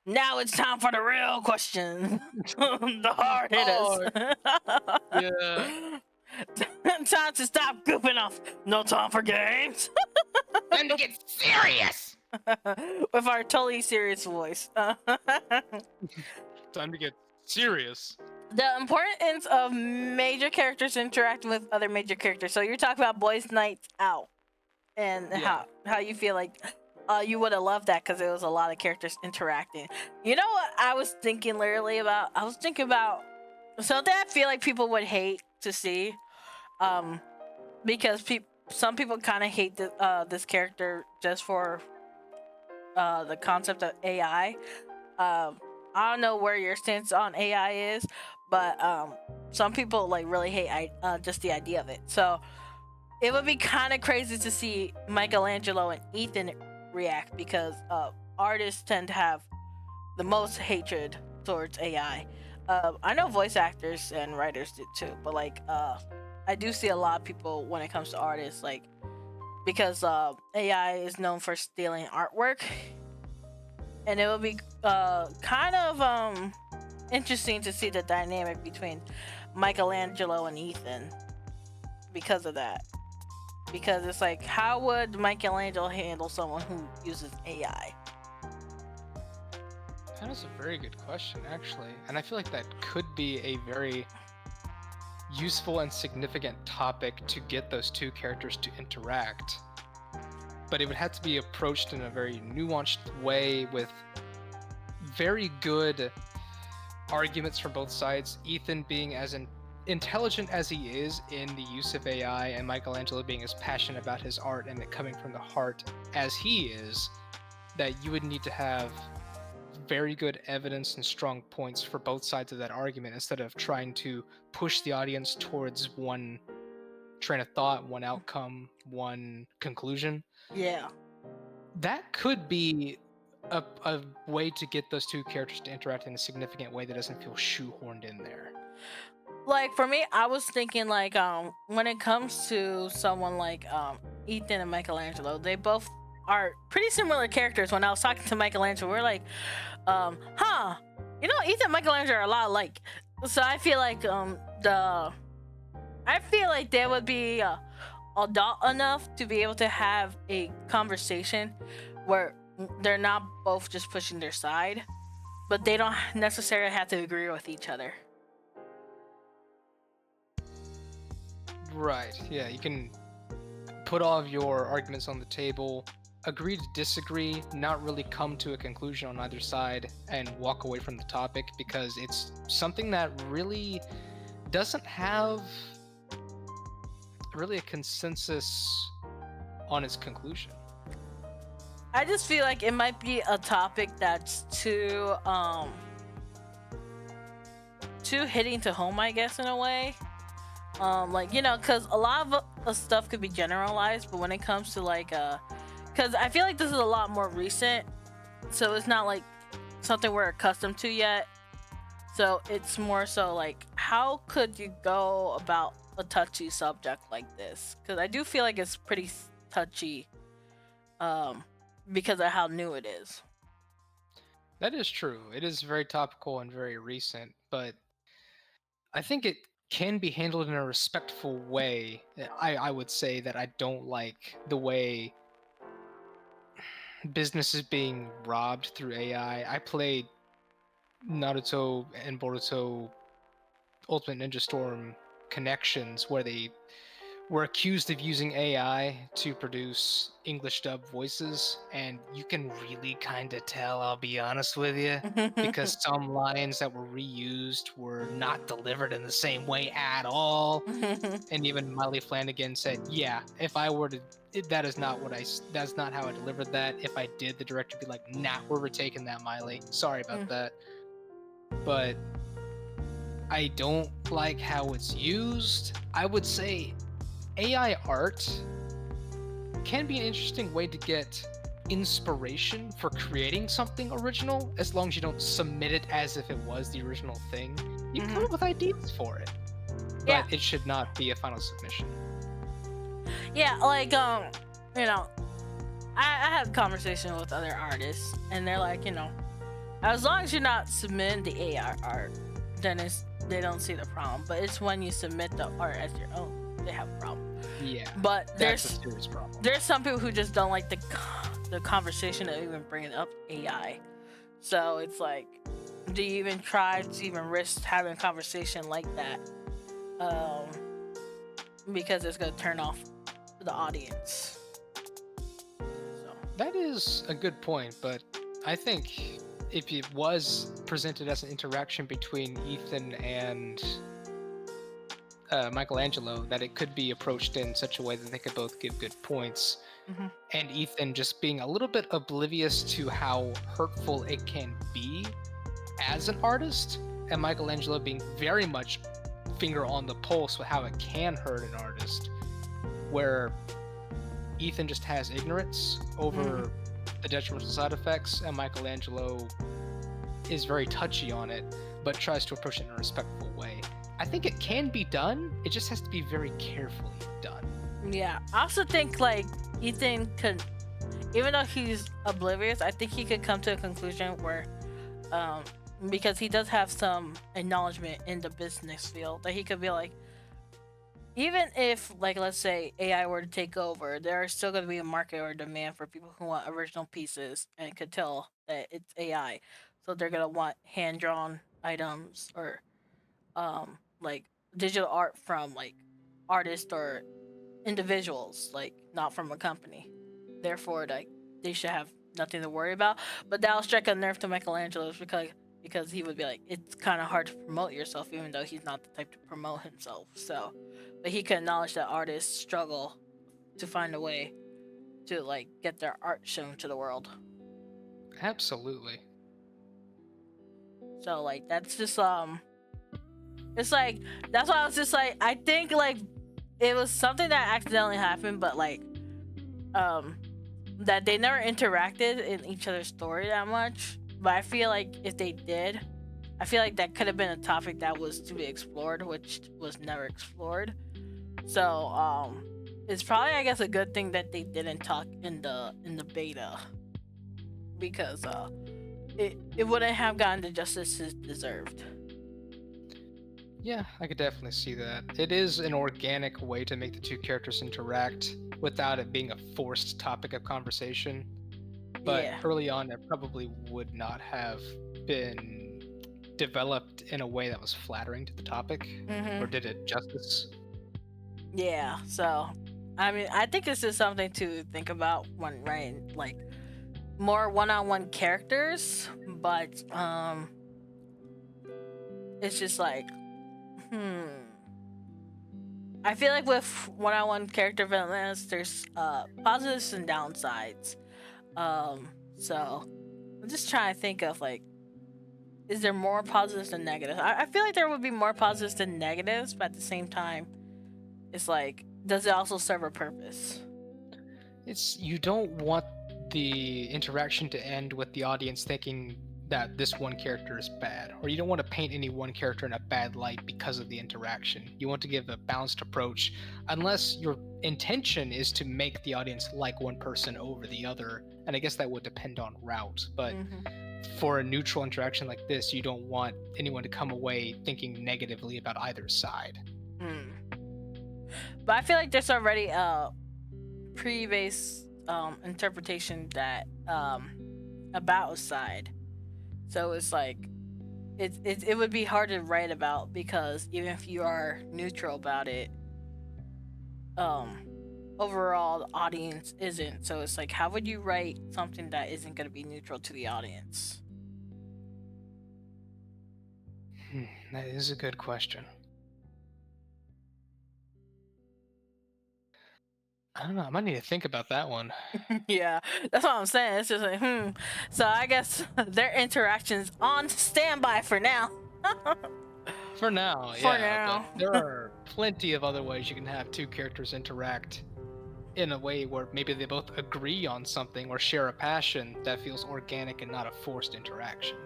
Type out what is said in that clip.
Now it's time for the real question. The hard hitters. Yeah. Time to stop goofing off. No time for games. Time to get serious. With our totally serious voice. Time to get serious. The importance of major characters interacting with other major characters. So you're talking about Boys Nights Out, and Yeah. how you feel like you would have loved that because it was a lot of characters interacting. You know what I was thinking literally about? I was thinking about something I feel like people would hate to see, because some people kind of hate this character just for the concept of AI. I don't know where your stance on AI is, but some people like really hate just the idea of it. So it would be kind of crazy to see Michelangelo and Ethan react, because artists tend to have the most hatred towards AI. I know voice actors and writers did too, but like I do see a lot of people when it comes to artists, like, because AI is known for stealing artwork, and it would be kind of interesting to see the dynamic between Michelangelo and Ethan because of that. Because it's like, how would Michelangelo handle someone who uses AI? That is a very good question, actually. And I feel like that could be a very useful and significant topic to get those two characters to interact. But it would have to be approached in a very nuanced way with very good arguments from both sides. Ethan being as intelligent as he is in the use of AI, and Michelangelo being as passionate about his art and it coming from the heart as he is, that you would need to have very good evidence and strong points for both sides of that argument, instead of trying to push the audience towards one train of thought, one outcome, one conclusion. Yeah. That could be a way to get those two characters to interact in a significant way that doesn't feel shoehorned in there. Like for me, I was thinking like when it comes to someone like Ethan and Michelangelo, they both are pretty similar characters. When I was talking to Michelangelo, we're like, Ethan and Michelangelo are a lot alike. So I feel like they would be adult enough to be able to have a conversation where they're not both just pushing their side, but they don't necessarily have to agree with each other. Right, yeah, you can put all of your arguments on the table, agree to disagree, not really come to a conclusion on either side, and walk away from the topic, because it's something that really doesn't have really a consensus on its conclusion. I just feel like it might be a topic that's too hitting to home, I guess, in a way. Because a lot of stuff could be generalized, but when it comes to like because I feel like this is a lot more recent, so it's not like something we're accustomed to yet. So it's more so like, how could you go about a touchy subject like this? Because I do feel like it's pretty touchy, because of how new it is. That is true. It is very topical and very recent, but I think it can be handled in a respectful way. I would say that I don't like the way business is being robbed through AI. I played Naruto and Boruto Ultimate Ninja Storm connections where they were accused of using AI to produce English dub voices, and you can really kind of tell, I'll be honest with you, because some lines that were reused were not delivered in the same way at all. And even Miley Flanagan said, yeah, if I were to, that's not how I delivered that. If I did, the director would be like, nah, we're retaking that, Miley. Sorry about that. But I don't like how it's used. I would say AI art can be an interesting way to get inspiration for creating something original, as long as you don't submit it as if it was the original thing. You can come up with ideas for it, but it should not be a final submission. Yeah, like I had a conversation with other artists, and they're like, As long as you're not submitting the AI art, then they don't see the problem. But it's when you submit the art as your own, they have a problem. Yeah, But that's a serious problem. There's some people who just don't like the conversation of even bringing up AI. So it's like, do you even try to even risk having a conversation like that? Because it's gonna turn off the audience. So. That is a good point, but I think if it was presented as an interaction between Ethan and Michelangelo, that it could be approached in such a way that they could both give good points. Mm-hmm. And Ethan just being a little bit oblivious to how hurtful it can be as an artist, and Michelangelo being very much finger on the pulse with how it can hurt an artist, where Ethan just has ignorance over the detrimental side effects, and Michelangelo is very touchy on it, but tries to approach it in a respectful way. I think it can be done, it just has to be very carefully done. Yeah, I also think like Ethan could, even though he's oblivious, I think he could come to a conclusion where, because he does have some acknowledgement in the business field, that he could be like, even if, like, let's say AI were to take over, there's still going to be a market or demand for people who want original pieces and could tell that it's AI. So they're going to want hand-drawn items or, like, digital art from, like, artists or individuals, like, not from a company. Therefore, like, they should have nothing to worry about. But that'll strike a nerve to Michelangelo's because he would be like, it's kind of hard to promote yourself, even though he's not the type to promote himself. So, but he could acknowledge that artists struggle to find a way to like get their art shown to the world. Absolutely. So like that's just it's like that's why I was just like, I think like it was something that accidentally happened, but like that they never interacted in each other's story that much. But I feel like if they did, I feel like that could have been a topic that was to be explored, which was never explored. So it's probably, I guess, a good thing that they didn't talk in the beta, because it wouldn't have gotten the justice it deserved. Yeah, I could definitely see that. It is an organic way to make the two characters interact without it being a forced topic of conversation. But Yeah. early on, it probably would not have been developed in a way that was flattering to the topic, or did it justice. Yeah, so I mean, I think this is something to think about when writing like more one-on-one characters, but it's just like I feel like with one-on-one character developments, there's positives and downsides. So I'm just trying to think of like, is there more positives than negatives? I feel like there would be more positives than negatives, but at the same time, it's like, does it also serve a purpose? It's, you don't want the interaction to end with the audience thinking that this one character is bad, or you don't want to paint any one character in a bad light because of the interaction. You want to give a balanced approach, unless your intention is to make the audience like one person over the other, and I guess that would depend on route. But for a neutral interaction like this, you don't want anyone to come away thinking negatively about either side. But I feel like there's already a pre-based interpretation that about a side, so it's like it would be hard to write about, because even if you are neutral about it, overall the audience isn't. So it's like, how would you write something that isn't going to be neutral to the audience? That is a good question. I don't know. I might need to think about that one. Yeah, that's what I'm saying. It's just like, So I guess their interactions on standby for now. For now, For yeah. now. But there are plenty of other ways you can have two characters interact in a way where maybe they both agree on something or share a passion that feels organic and not a forced interaction.